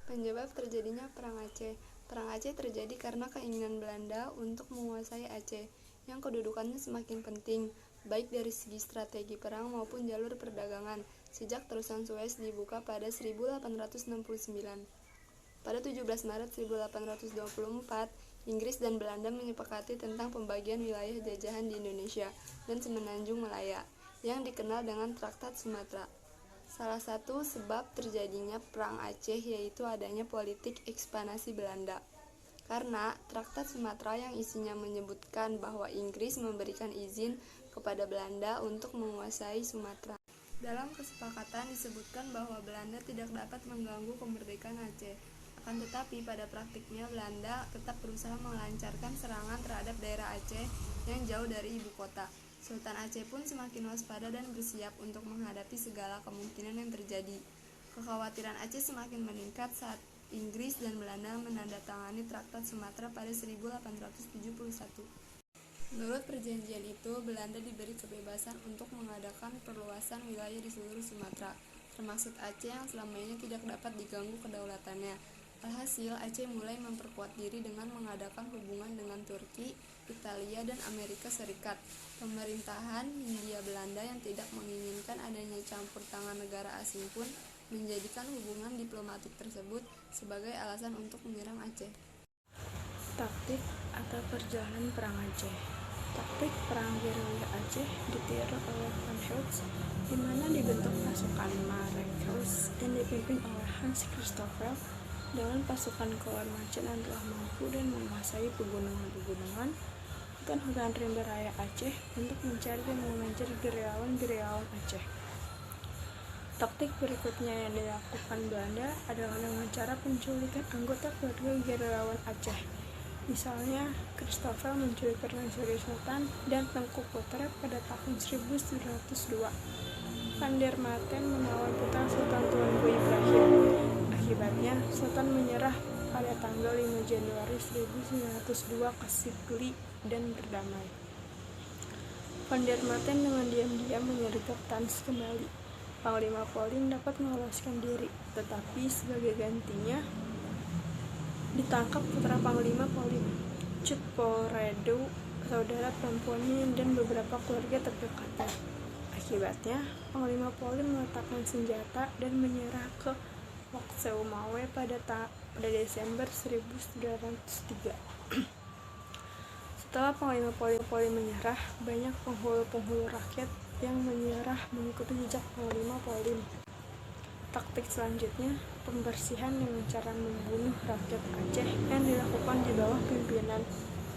Penyebab terjadinya Perang Aceh. Perang Aceh terjadi karena keinginan Belanda untuk menguasai Aceh, yang kedudukannya semakin penting, baik dari segi strategi perang maupun jalur perdagangan, sejak terusan Suez dibuka pada 1869. Pada 17 Maret 1824, Inggris dan Belanda menyepakati tentang pembagian wilayah jajahan di Indonesia dan Semenanjung Malaya, yang dikenal dengan Traktat Sumatera. Salah satu sebab terjadinya Perang Aceh yaitu adanya politik ekspansi Belanda. Karena Traktat Sumatera yang isinya menyebutkan bahwa Inggris memberikan izin kepada Belanda untuk menguasai Sumatera. Dalam kesepakatan disebutkan bahwa Belanda tidak dapat mengganggu kemerdekaan Aceh. Akan tetapi pada praktiknya Belanda tetap berusaha melancarkan serangan terhadap daerah Aceh yang jauh dari ibu kota. Sultan Aceh pun semakin waspada dan bersiap untuk menghadapi segala kemungkinan yang terjadi. Kekhawatiran Aceh semakin meningkat saat Inggris dan Belanda menandatangani Traktat Sumatera pada 1871. Menurut perjanjian itu, Belanda diberi kebebasan untuk mengadakan perluasan wilayah di seluruh Sumatera, termasuk Aceh yang selama ini tidak dapat diganggu kedaulatannya. Alhasil, Aceh mulai memperkuat diri dengan mengadakan hubungan dengan Turki, Italia, dan Amerika Serikat. Pemerintahan Hindia Belanda yang tidak menginginkan adanya campur tangan negara asing pun menjadikan hubungan diplomatik tersebut sebagai alasan untuk menyerang Aceh. Taktik atau perjalanan Perang Aceh. Taktik perang gerilya Aceh ditiru oleh Van Heerts, di mana dibentuk pasukan Marekhus yang dipimpin oleh Hans Christoffel dengan pasukan kawan macan yang telah mampu dan menguasai pegunungan-pegunungan hutan-hutan rimba raya Aceh untuk mencari dan mengejar gerilyawan Aceh. Taktik berikutnya yang dilakukan Belanda adalah dengan cara penculikan anggota keluarga gerilyawan Aceh. Misalnya, Christoffel menculik Permaisuri Sultan dan Tengku Putra pada tahun 1902. Van der Maten menawan putra Sultan Tuanku Ibrahim. Akibatnya, Sultan menyerah pada tanggal 5 Januari 1902 ke Sigli dan berdamai. Van der Maten dengan diam-diam menyergap Tans kembali. Panglima Polim dapat meloloskan diri, tetapi sebagai gantinya ditangkap putra Panglima Polim, Cut Poredo, saudara perempuannya, dan beberapa keluarga terdekatnya. Akibatnya, Panglima Polim meletakkan senjata dan menyerah ke Wak Seumawe pada Desember 1903. Setelah Panglima Polim menyerah, banyak penghulu rakyat yang menyerah mengikuti jejak Panglima Polim. Taktik selanjutnya, pembersihan dengan cara membunuh rakyat Aceh yang dilakukan di bawah pimpinan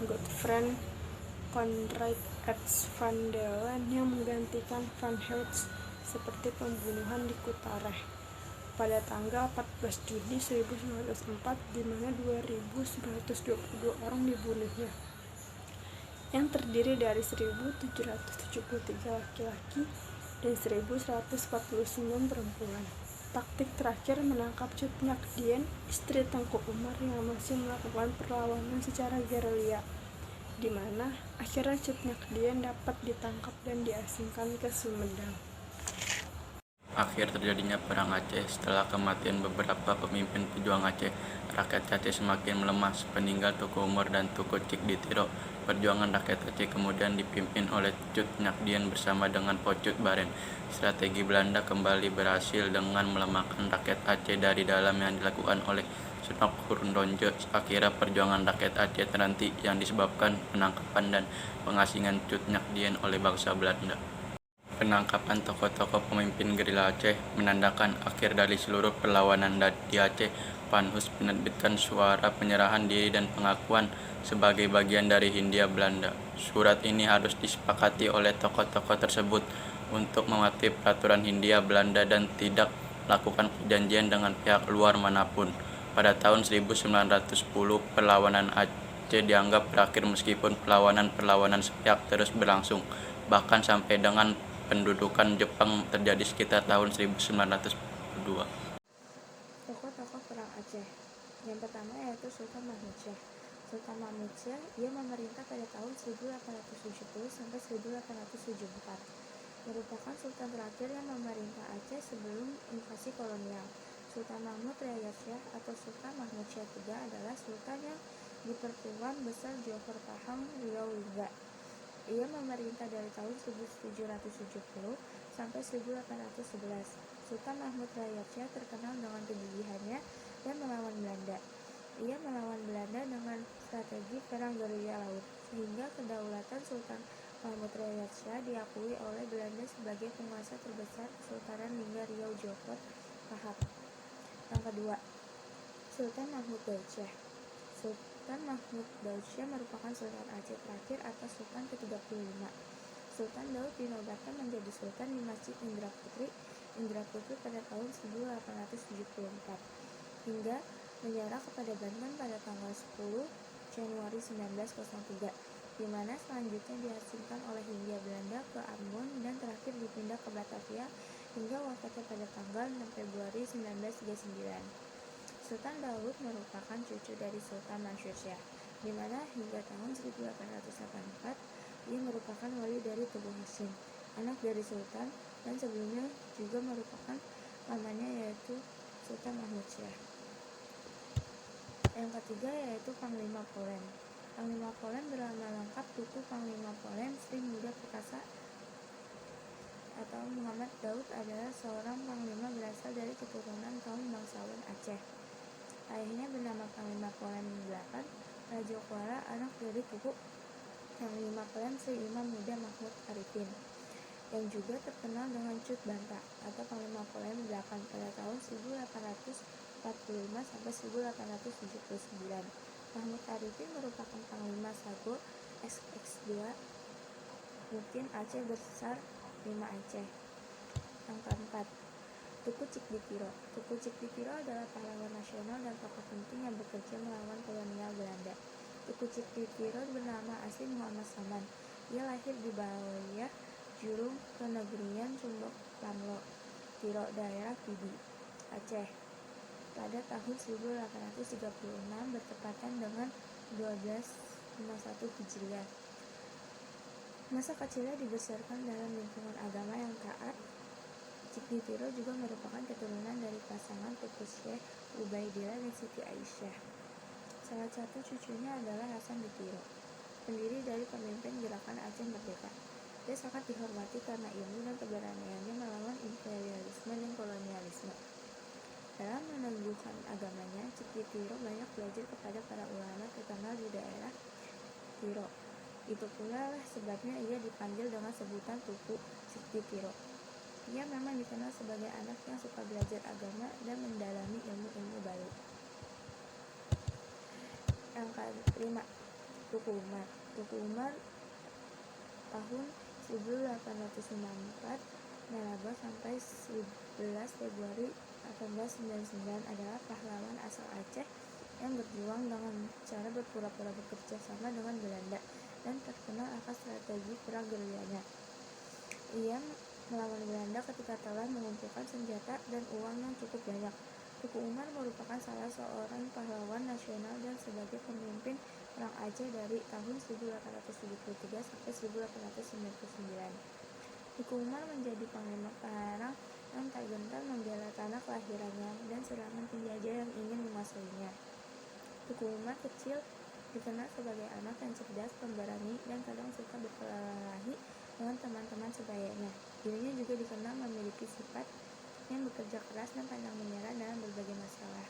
Godfrey Conrad X van Dalen yang menggantikan Van Heerts, seperti pembunuhan di Kutareh pada tanggal 14 Juni 1904, di mana 2.922 orang dibunuhnya, yang terdiri dari 1.773 laki-laki dan 1.149 perempuan. Taktik terakhir menangkap Cut Nyak Dien, istri Tengku Umar yang masih melakukan perlawanan secara gerilya, di mana akhirnya Cut Nyak Dien dapat ditangkap dan diasingkan ke Sumedang. Akhir terjadinya Perang Aceh. Setelah kematian beberapa pemimpin pejuang Aceh, rakyat Aceh semakin melemah. Sepeninggal Tuku Umar dan Tuku Cik Ditiro, perjuangan rakyat Aceh kemudian dipimpin oleh Cut Nyak Dien bersama dengan Pocut Baren. Strategi Belanda kembali berhasil dengan melemahkan rakyat Aceh dari dalam yang dilakukan oleh Sunok Hurndonje. Akhirnya perjuangan rakyat Aceh terhenti yang disebabkan penangkapan dan pengasingan Cut Nyak Dien oleh bangsa Belanda. Penangkapan tokoh-tokoh pemimpin gerila Aceh menandakan akhir dari seluruh perlawanan di Aceh. Van Hus menerbitkan suara penyerahan diri dan pengakuan sebagai bagian dari Hindia Belanda. Surat ini harus disepakati oleh tokoh-tokoh tersebut untuk mematuhi peraturan Hindia Belanda dan tidak melakukan perjanjian dengan pihak luar manapun. Pada tahun 1910, perlawanan Aceh dianggap berakhir meskipun perlawanan sepihak terus berlangsung, bahkan sampai dengan pendudukan Jepang terjadi sekitar tahun 1902. Tokoh-tokoh Perang Aceh. Yang pertama yaitu Sultan Mahmud Syah. Sultan Mahmud Syah, ia memerintah pada tahun 1870 sampai 1874. Merupakan sultan terakhir yang memerintah Aceh sebelum invasi kolonial. Sultan Mahmud Riyad Syah atau Sultan Mahmud Syah III adalah sultan yang dipertuan besar Johor Pahang Riau Lingga. Ia memerintah dari tahun 1770 sampai 1811. Sultan Mahmud Rayat Syah terkenal dengan kegigihannya dan melawan Belanda. Ia melawan Belanda dengan strategi perang gerilya laut, sehingga kedaulatan Sultan Mahmud Rayat Syah diakui oleh Belanda sebagai penguasa terbesar Kesultanan Lingga Riau Johor Pahang. Yang kedua, Sultan Mahmud Daud Syah. Sultan Mahmud Daud Syah merupakan Sultan Aceh terakhir atau Sultan ke-35. Sultan Daud dinobatkan menjadi Sultan di Masjid Indraputri pada tahun 1874 hingga menyerah kepada Banten pada tanggal 10 Januari 1903, di mana selanjutnya diasingkan oleh Hindia Belanda ke Ambon dan terakhir dipindah ke Batavia hingga wafatnya pada tanggal 6 Februari 1939. Sultan Daud merupakan cucu dari Sultan Mansur Syah, di mana hingga tahun 1884 ia merupakan wali dari Tugu Hasyim, anak dari Sultan, dan sebelumnya juga merupakan pamannya yaitu Sultan Mahmud Syah. Yang ketiga yaitu Panglima Polen. Panglima Polen bernama lengkap Tuku Panglima Polen Sri Muda Perkasa atau Muhammad Daud adalah seorang panglima berasal dari keturunan kaum bangsawan Aceh. Ayahnya bernama Panglima Polen VIII Raja Kuala, anak dari Tuku Panglima Polen Sri Imam Muda Mahmud Arifin, yang juga terkenal dengan Cut Banta atau Panglima Polen VIII pada tahun 1845 sampai 1879. Mahmud Arifin merupakan Panglima Sago XX2 Mutin Aceh besar 5 Aceh. Yang keempat, Tuku Cikditiro. Tuku Cikditiro adalah pahlawan nasional dan tokoh penting yang bekerja melawan kolonial Belanda. Tuku Cikditiro bernama asli Muhammad Saman. Ia lahir di Bawayah Jurung Kenegrian Sumbok Lamlo, Tiro, daerah Pidi, Aceh, pada tahun 1836 bertepatan dengan 1251 Hijriah. Masa kecilnya dibesarkan dalam lingkungan agama yang taat. Cikditiro juga merupakan keturunan dari pasangan Tuku Syekh Ubaidillah dan Siti Aisyah. Salah satu cucunya adalah Hasan Ditiro, pendiri dari pemimpin gerakan Aceh Merdeka. Dia sangat dihormati karena ilmu dan keberaniannya melawan imperialisme dan kolonialisme. Dalam meneguhkan agamanya, Cikditiro banyak belajar kepada para ulama terkenal di daerah Tiro. Itu pula lah sebabnya ia dipanggil dengan sebutan Tuku Cikditiro. Ia memang dikenal sebagai anak yang suka belajar agama dan mendalami ilmu-ilmu baru. Yang kelima, Tuku Umar. Tuku Umar tahun 1894 Meraba sampai 11 Februari 1899 adalah pahlawan asal Aceh yang berjuang dengan cara berpura-pura bekerja sama dengan Belanda dan terkenal akan strategi perang gerilyanya. Ia melawan Belanda ketika telah mengumpulkan senjata dan uang yang cukup banyak. Tuku Umar merupakan salah seorang pahlawan nasional dan sebagai pemimpin perang Aceh dari tahun 1873 sampai 1899. Tuku Umar menjadi panglima perang yang tak gentar membela tanah kelahirannya dan serangan penjajah yang ingin menguasainya. Tuku Umar kecil dikenal sebagai anak yang cerdas, pemberani, dan kadang suka berkelahi dengan teman-teman sebayanya. Dirinya juga dikenal memiliki sifat yang bekerja keras dan pantang menyerah dalam berbagai masalah.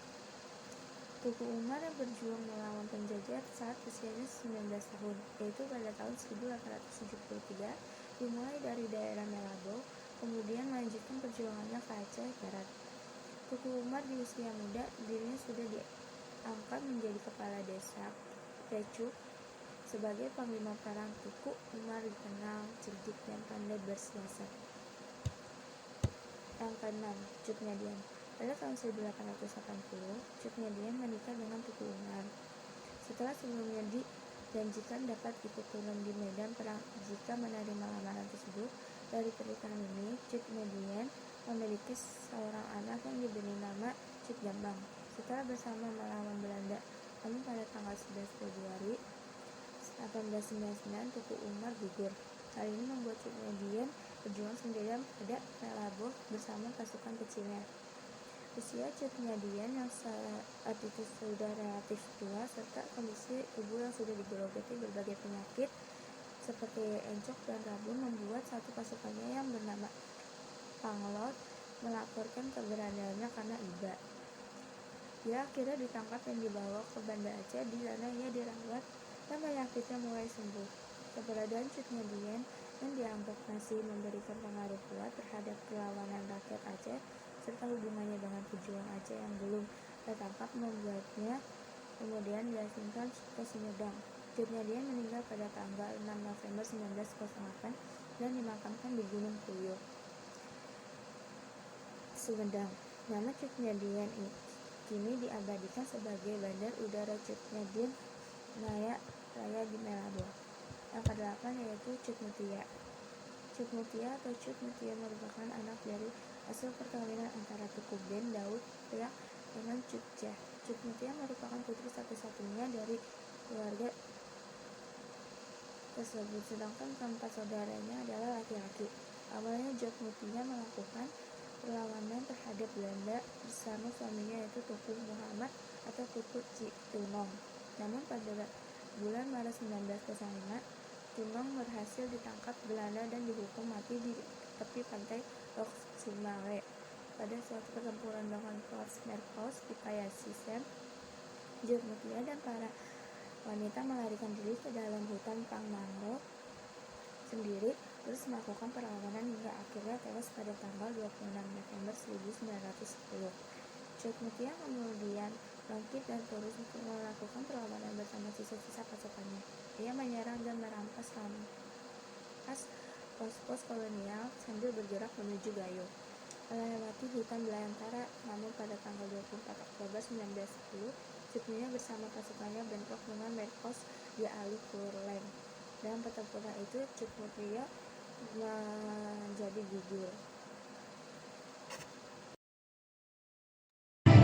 Tuku Umar yang berjuang melawan penjajah saat usianya 19 tahun, yaitu pada tahun 1873, dimulai dari daerah Melabo, kemudian melanjutkan perjuangannya ke Aceh Barat. Tuku Umar di usia muda, dirinya sudah diangkat menjadi kepala desa Recuk. Sebagai panglima perang, Tuku Umar dikenal cerdik dan pandai bersiasat. Yang keenam, Cut Nyadian. Pada tahun 1880, Cut Nyadian menikah dengan Tuku Umar. Setelah sebelumnya dijanjikan dapat ikut turun di medan perang jika menerima lamaran tersebut, dari pernikahan ini, Cut Nyadian memiliki seorang anak yang diberi nama Cut Gambang. Setelah bersama melawan Belanda, namun pada tanggal 11 Februari 1899 Tuku Umar gugur. Hal ini membuat Cut Nyadian berjuang sendirian pada Melabo bersama pasukan kecilnya. Usia Cut Nyadian yang itu sudah relatif tua, serta kondisi tubuh yang sudah digerogoti berbagai penyakit seperti encok dan rabun membuat satu pasukannya yang bernama Panglot melaporkan keberadaannya karena iba. Dia akhirnya ditangkap dan dibawa ke Banda Aceh. Di sana ia dirawat dan penyakitnya mulai sembuh. Keberadaan Cut Nyadien yang dianggap masih memberikan pengaruh kuat terhadap perlawanan rakyat Aceh serta hubungannya dengan pejuang Aceh yang belum tertangkap membuatnya kemudian diasingkan ke Sumedang. Cut Nyadien meninggal pada tanggal 6 November 1908 dan dimakamkan di Gunung Puyuh, Sumedang. Nama Cut Nyadien kini diabadikan sebagai Bandar Udara Cut Nyadien Raya di Manado. Yang ke-8 yaitu Cut Mutia. Cut Mutia atau Cut Mutia merupakan anak dari hasil perkawinan antara Tuku Ben Daud Peak dengan Cut Jah. Cut Mutia merupakan putri satu-satunya dari keluarga tersebut, sedangkan keempat saudaranya adalah laki-laki. Awalnya Cut Mutia melakukan perlawanan terhadap Belanda bersama suaminya yaitu Tuku Muhammad atau Tuku Tunong. Namun pada bulan Maret 1905, Tunong berhasil ditangkap Belanda dan dihukum mati di tepi pantai Lok Sumare. Pada suatu pertempuran dengan Korps Merkos di Payasisen, Cut Mutia dan para wanita melarikan diri ke dalam hutan Pangmangrove sendiri, terus melakukan perlawanan hingga akhirnya tewas pada tanggal 26 November 1910. Cut Mutia kemudian bangkit dan terus melakukan perlawanan bersama sisa-sisa pasukannya. Ia menyerang dan merampas pos-pos kolonial sambil bergerak menuju Gayo, melewati hutan belantara. Namun pada tanggal 24 Oktober 1910, Cut Mutia bersama pasukannya bentrok dengan Merkos di Ali Kurleng. Dalam pertempuran itu, Cut Mutia menjadi gugur.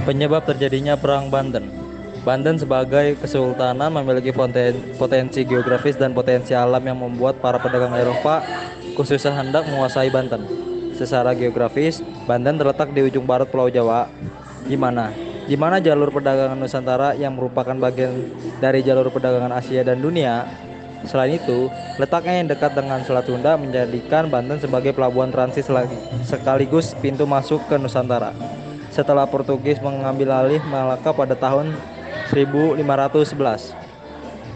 Penyebab terjadinya Perang Banten. Banten sebagai kesultanan memiliki potensi geografis dan potensi alam yang membuat para pedagang Eropa khususnya hendak menguasai Banten. Secara geografis, Banten terletak di ujung barat Pulau Jawa, di mana jalur perdagangan Nusantara yang merupakan bagian dari jalur perdagangan Asia dan dunia. Selain itu, letaknya yang dekat dengan Selat Sunda menjadikan Banten sebagai pelabuhan transit sekaligus pintu masuk ke Nusantara. Setelah Portugis mengambil alih Malaka pada tahun 1511,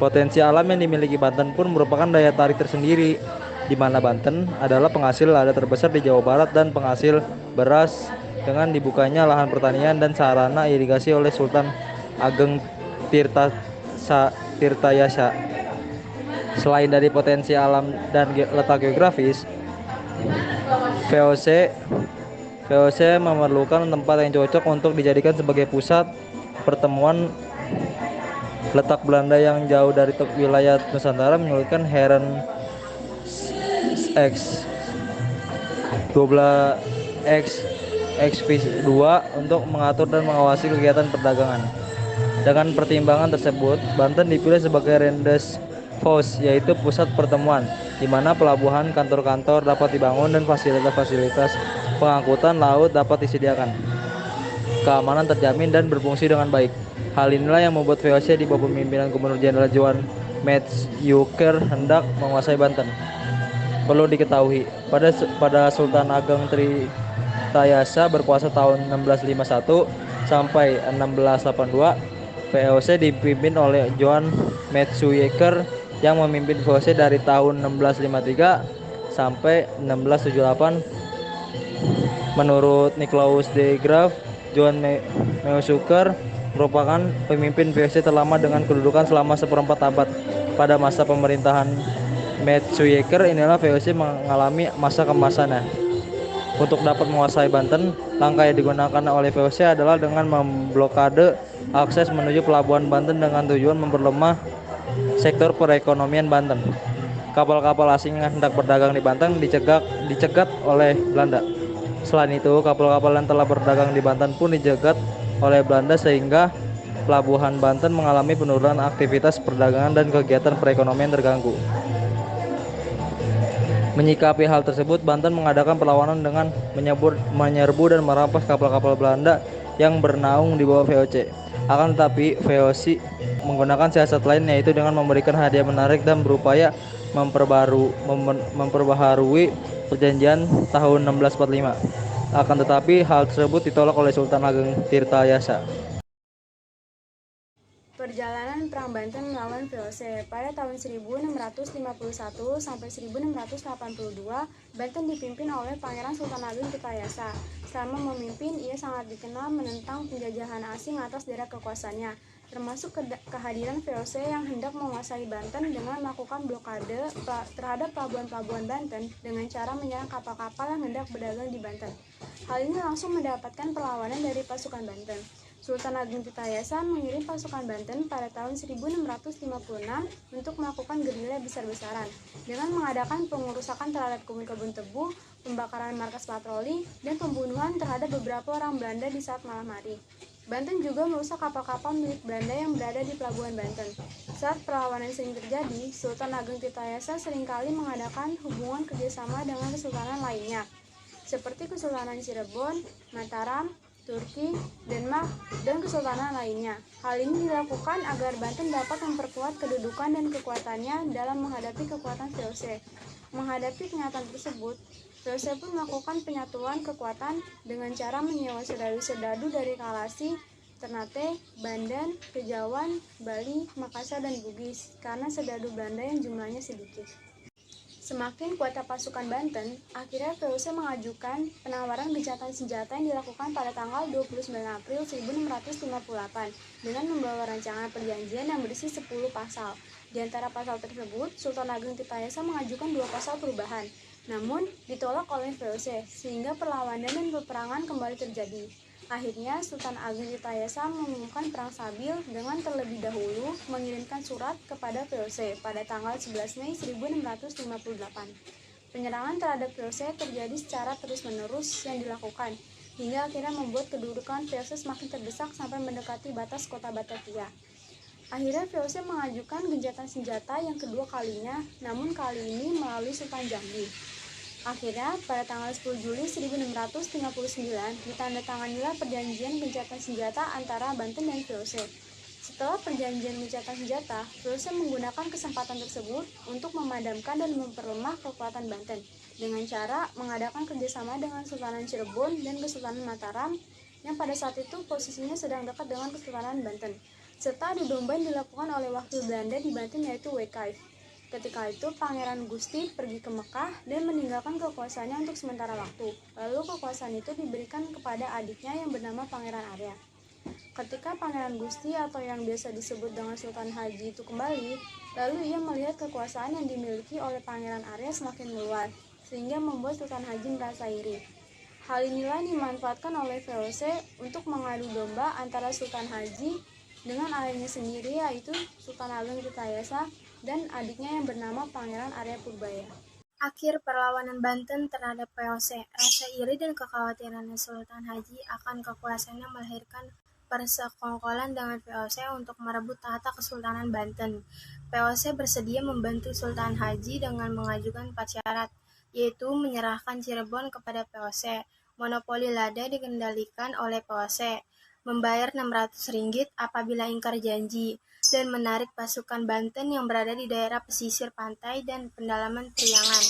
potensi alam yang dimiliki Banten pun merupakan daya tarik tersendiri, di mana Banten adalah penghasil lada terbesar di Jawa Barat dan penghasil beras dengan dibukanya lahan pertanian dan sarana irigasi oleh Sultan Ageng Tirtayasa. Selain dari potensi alam dan letak geografis, VOC memerlukan tempat yang cocok untuk dijadikan sebagai pusat pertemuan. Letak Belanda yang jauh dari wilayah Nusantara menyulitkan Heren X 12 XV2 untuk mengatur dan mengawasi kegiatan perdagangan. Dengan pertimbangan tersebut, Banten dipilih sebagai Rendezvous, yaitu pusat pertemuan, di mana pelabuhan, kantor-kantor dapat dibangun dan fasilitas-fasilitas pengangkutan laut dapat disediakan. Keamanan terjamin dan berfungsi dengan baik. Hal inilah yang membuat VOC di bawah pemimpinan Gubernur Jenderal Johan Maetsuycker hendak menguasai Banten. Perlu diketahui, pada Sultan Ageng Tirtayasa berkuasa tahun 1651 sampai 1682, VOC dipimpin oleh Johan Maetsuycker yang memimpin VOC dari tahun 1653 sampai 1678. Menurut Nicolaus de Graaf, Johan Maetsuycker merupakan pemimpin VOC terlama dengan kedudukan selama seperempat abad. Pada masa pemerintahan Maetsuycker inilah VOC mengalami masa kemasannya. Untuk dapat menguasai Banten, langkah yang digunakan oleh VOC adalah dengan memblokade akses menuju pelabuhan Banten dengan tujuan memperlemah sektor perekonomian Banten. Kapal-kapal asing yang hendak berdagang di Banten dicegat oleh Belanda. Selain itu, kapal-kapal yang telah berdagang di Banten pun dicegat oleh Belanda sehingga pelabuhan Banten mengalami penurunan aktivitas perdagangan dan kegiatan perekonomian terganggu. Menyikapi hal tersebut, Banten mengadakan perlawanan dengan menyerbu dan merampas kapal-kapal Belanda yang bernaung di bawah VOC. Akan tetapi VOC menggunakan siasat lain, yaitu dengan memberikan hadiah menarik dan berupaya memperbaharui perjanjian tahun 1645. Akan tetapi hal tersebut ditolak oleh Sultan Ageng Tirtayasa. Perjalanan Perang Banten melawan VOC. Pada tahun 1651 sampai 1682, Banten dipimpin oleh Pangeran Sultan Ageng Tirtayasa. Selama memimpin, ia sangat dikenal menentang penjajahan asing atas daerah kekuasaannya, termasuk kehadiran VOC yang hendak menguasai Banten dengan melakukan blokade terhadap pelabuhan-pelabuhan Banten dengan cara menyerang kapal-kapal yang hendak berdagang di Banten. Hal ini langsung mendapatkan perlawanan dari pasukan Banten. Sultan Ageng Tirtayasa mengirim pasukan Banten pada tahun 1656 untuk melakukan gerilya besar-besaran dengan mengadakan pengerusakan terhadap kebun-kebun tebu, pembakaran markas patroli, dan pembunuhan terhadap beberapa orang Belanda di saat malam hari. Banten juga merusak kapal-kapal milik Belanda yang berada di pelabuhan Banten. Saat perlawanan sering terjadi, Sultan Ageng Tirtayasa seringkali mengadakan hubungan kerjasama dengan kesultanan lainnya, seperti Kesultanan Cirebon, Mataram, Turki, Denmark, dan kesultanan lainnya. Hal ini dilakukan agar Banten dapat memperkuat kedudukan dan kekuatannya dalam menghadapi kekuatan VOC. Menghadapi kenyataan tersebut, VOC pun melakukan penyatuan kekuatan dengan cara menyewa serdadu-serdadu dari Kalasi, Ternate, Bandan, Kejawan, Bali, Makassar, dan Bugis karena serdadu Belanda yang jumlahnya sedikit. Semakin kuatnya pasukan Banten, akhirnya VOC mengajukan penawaran gencatan senjata yang dilakukan pada tanggal 29 April 1658 dengan membawa rancangan perjanjian yang berisi 10 pasal. Di antara pasal tersebut, Sultan Ageng Tirtayasa mengajukan 2 pasal perubahan, namun ditolak oleh VOC, sehingga perlawanan dan peperangan kembali terjadi. Akhirnya, Sultan Ageng Tirtayasa mengumumkan perang Sabil dengan terlebih dahulu mengirimkan surat kepada VOC pada tanggal 11 Mei 1658. Penyerangan terhadap VOC terjadi secara terus-menerus yang dilakukan, hingga akhirnya membuat kedudukan VOC semakin terdesak sampai mendekati batas kota Batavia. Akhirnya VOC mengajukan gencatan senjata yang kedua kalinya, namun kali ini melalui Sultan Jambi. Akhirnya, pada tanggal 10 Juli 1659, ditandatanganilah perjanjian gencatan senjata antara Banten dan VOC. Setelah perjanjian gencatan senjata, VOC menggunakan kesempatan tersebut untuk memadamkan dan memperlemah kekuatan Banten dengan cara mengadakan kerjasama dengan Kesultanan Cirebon dan Kesultanan Mataram yang pada saat itu posisinya sedang dekat dengan Kesultanan Banten, serta adu domba yang dilakukan oleh wakil Belanda di Banten yaitu Wycliffe. Ketika itu, Pangeran Gusti pergi ke Mekah dan meninggalkan kekuasaannya untuk sementara waktu. Lalu kekuasaan itu diberikan kepada adiknya yang bernama Pangeran Arya. Ketika Pangeran Gusti atau yang biasa disebut dengan Sultan Haji itu kembali, lalu ia melihat kekuasaan yang dimiliki oleh Pangeran Arya semakin meluas, sehingga membuat Sultan Haji merasa iri. Hal inilah dimanfaatkan oleh VOC untuk mengadu domba antara Sultan Haji dengan ayahnya sendiri, yaitu Sultan Ageng Tirtayasa, dan adiknya yang bernama Pangeran Arya Purbaya. Akhir perlawanan Banten terhadap VOC, rasa iri dan kekhawatiran Sultan Haji akan kekuasaannya melahirkan persekongkolan dengan VOC untuk merebut tahta Kesultanan Banten. VOC bersedia membantu Sultan Haji dengan mengajukan 4 syarat, yaitu menyerahkan Cirebon kepada VOC, monopoli lada dikendalikan oleh VOC, membayar 600 ringgit apabila ingkar janji, dan menarik pasukan Banten yang berada di daerah pesisir pantai dan pendalaman Priangan.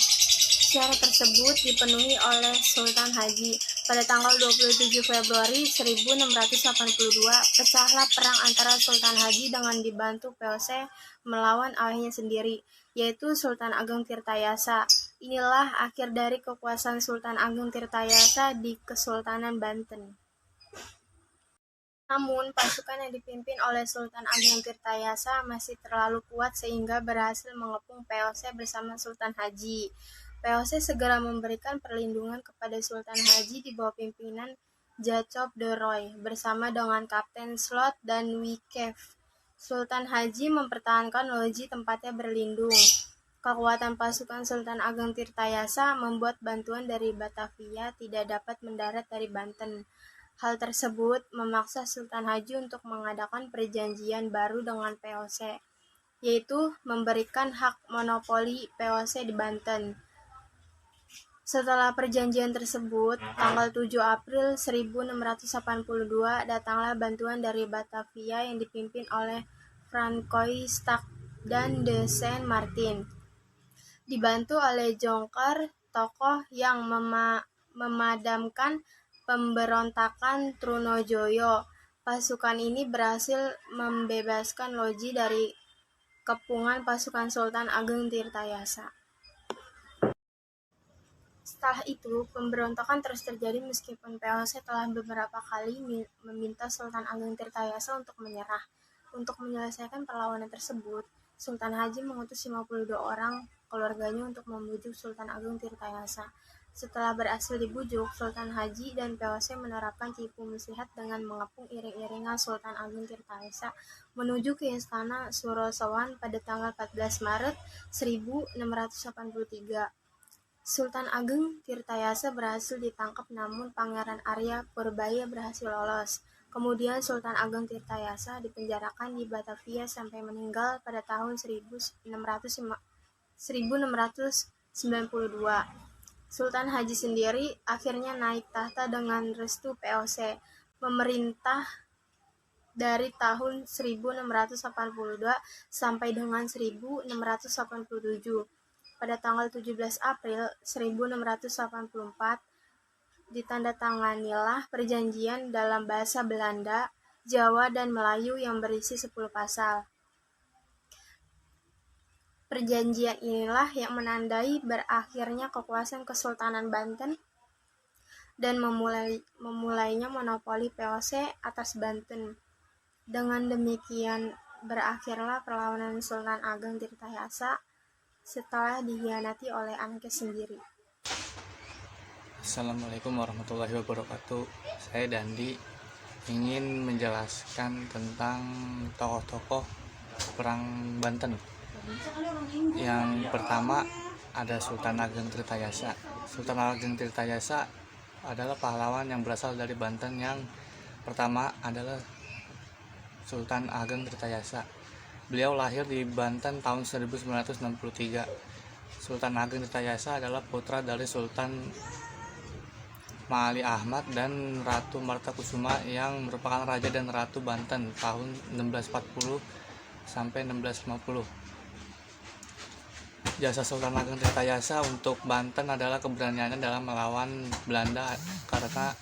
Syarat tersebut dipenuhi oleh Sultan Haji. Pada tanggal 27 Februari 1682, pecahlah perang antara Sultan Haji dengan dibantu VOC melawan ayahnya sendiri, yaitu Sultan Ageng Tirtayasa. Inilah akhir dari kekuasaan Sultan Ageng Tirtayasa di Kesultanan Banten. Namun, pasukan yang dipimpin oleh Sultan Ageng Tirtayasa masih terlalu kuat sehingga berhasil mengepung VOC bersama Sultan Haji. VOC segera memberikan perlindungan kepada Sultan Haji di bawah pimpinan Jacob de Roy bersama dengan Kapten Slot dan Wycliffe. Sultan Haji mempertahankan loji tempatnya berlindung. Kekuatan pasukan Sultan Ageng Tirtayasa membuat bantuan dari Batavia tidak dapat mendarat dari Banten. Hal tersebut memaksa Sultan Haji untuk mengadakan perjanjian baru dengan VOC, yaitu memberikan hak monopoli VOC di Banten. Setelah perjanjian tersebut, tanggal 7 April 1682 datanglah bantuan dari Batavia yang dipimpin oleh Francois Stark dan de Saint Martin. Dibantu oleh Jongkar, tokoh yang memadamkan pemberontakan Trunojoyo, pasukan ini berhasil membebaskan Loji dari kepungan pasukan Sultan Ageng Tirtayasa. Setelah itu, pemberontakan terus terjadi meskipun POC telah beberapa kali meminta Sultan Ageng Tirtayasa untuk menyerah. Untuk menyelesaikan perlawanan tersebut, Sultan Haji mengutus 52 orang keluarganya untuk membujuk Sultan Ageng Tirtayasa. Setelah berhasil dibujuk, Sultan Haji dan POC menerapkan tipu muslihat dengan mengepung iring-iringan Sultan Ageng Tirtayasa menuju ke Istana Surosowan pada tanggal 14 Maret 1683. Sultan Ageng Tirtayasa berhasil ditangkap namun Pangeran Arya Purbaya berhasil lolos. Kemudian Sultan Ageng Tirtayasa dipenjarakan di Batavia sampai meninggal pada tahun 1692. Sultan Haji sendiri akhirnya naik tahta dengan restu POC, memerintah dari tahun 1682 sampai dengan 1687. Pada tanggal 17 April 1684, ditandatanganilah perjanjian dalam bahasa Belanda, Jawa, dan Melayu yang berisi 10 pasal. Perjanjian inilah yang menandai berakhirnya kekuasaan Kesultanan Banten dan memulainya monopoli POC atas Banten. Dengan demikian berakhirlah perlawanan Sultan Ageng Tirtayasa setelah dikhianati oleh anaknya sendiri. Assalamualaikum warahmatullahi wabarakatuh. Saya Dandi ingin menjelaskan tentang tokoh-tokoh perang Banten. Yang pertama ada Sultan Ageng Tirtayasa. Sultan Ageng Tirtayasa adalah pahlawan yang berasal dari Banten. Yang pertama adalah Sultan Ageng Tirtayasa. Beliau lahir di Banten tahun 1963. Sultan Ageng Tirtayasa adalah putra dari Sultan Ma'ali Ahmad dan Ratu Martakusuma yang merupakan Raja dan Ratu Banten tahun 1640 sampai 1650. Jasa Sultan Ageng Tirtayasa untuk Banten adalah keberaniannya dalam melawan Belanda karena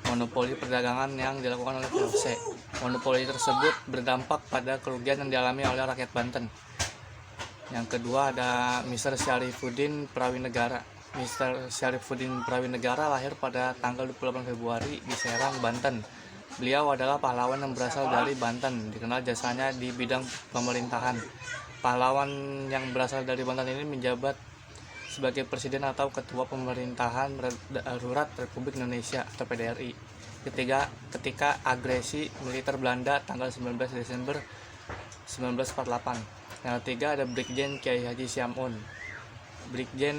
monopoli perdagangan yang dilakukan oleh POC. Monopoli tersebut berdampak pada kerugian yang dialami oleh rakyat Banten. Yang kedua ada Mr. Syarifuddin Prawinegara. Mr. Syarifuddin Prawinegara lahir pada tanggal 28 Februari di Serang, Banten. Beliau adalah pahlawan yang berasal dari Banten, dikenal jasanya di bidang pemerintahan. Pahlawan yang berasal dari Banten ini menjabat sebagai Presiden atau Ketua Pemerintahan Darurat Republik Indonesia atau PDRI ketika agresi militer Belanda tanggal 19 Desember 1948. Yang ketiga ada Brigjen Kiai Haji Syam'un. Brigjen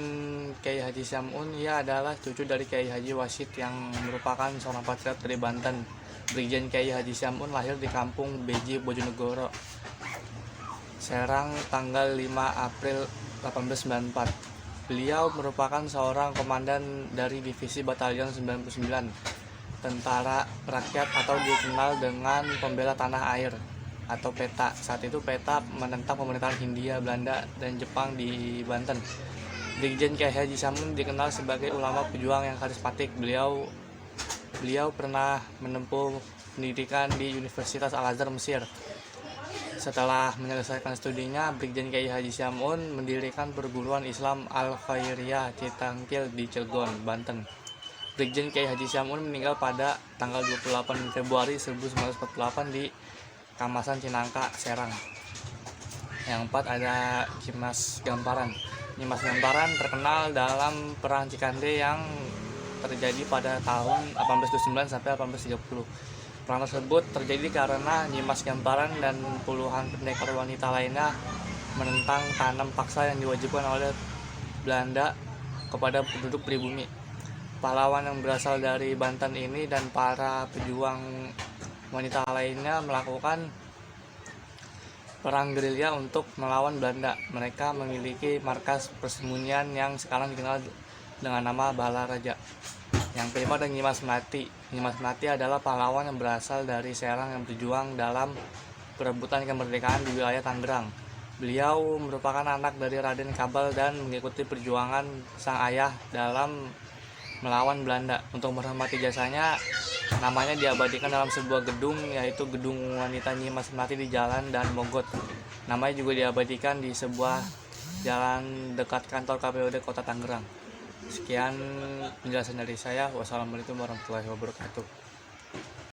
Kiai Haji Syam'un ia adalah cucu dari Kiai Haji Wasid yang merupakan seorang patriot dari Banten. Brigjen Kiai Haji Syam'un lahir di kampung Beji, Bojonegoro, Serang tanggal 5 April 1894. Beliau merupakan seorang komandan dari Divisi Batalion 99, Tentara Rakyat atau dikenal dengan Pembela Tanah Air atau PETA. Saat itu PETA menentang pemerintahan Hindia, Belanda, dan Jepang di Banten. Brigjen Kiai Haji Syam'un dikenal sebagai ulama pejuang yang karismatik. Beliau pernah menempuh pendidikan di Universitas Al-Azhar, Mesir. Setelah menyelesaikan studinya, Brigjen Kiai Haji Syam'un mendirikan perguruan Islam Al-Khairiyah Citangkil di Cilegon, Banten. Brigjen Kiai Haji Syam'un meninggal pada tanggal 28 Februari 1948 di Kamasan Cinangka, Serang. Yang keempat ada Nyimas Gamparan. Nyimas Gamparan terkenal dalam Perang Cikande yang terjadi pada tahun 1829 sampai 1830. Perang tersebut terjadi karena Nyimas Gamparan dan puluhan pendekar wanita lainnya menentang tanam paksa yang diwajibkan oleh Belanda kepada penduduk pribumi. Pahlawan yang berasal dari Banten ini dan para pejuang wanita lainnya melakukan perang gerilya untuk melawan Belanda. Mereka memiliki markas persembunyian yang sekarang dikenal dengan nama Balaraja. Yang kelima ada Nyimas Melati. Nyimas Melati adalah pahlawan yang berasal dari Serang yang berjuang dalam perebutan kemerdekaan di wilayah Tangerang. Beliau merupakan anak dari Raden Kabal dan mengikuti perjuangan sang ayah dalam melawan Belanda. Untuk menghormati jasanya, namanya diabadikan dalam sebuah gedung, yaitu Gedung Wanita Nyimas Melati di Jalan Dan Mogot. Namanya juga diabadikan di sebuah jalan dekat kantor KPUD Kota Tangerang. Sekian penjelasan dari saya. Wassalamualaikum warahmatullahi wabarakatuh.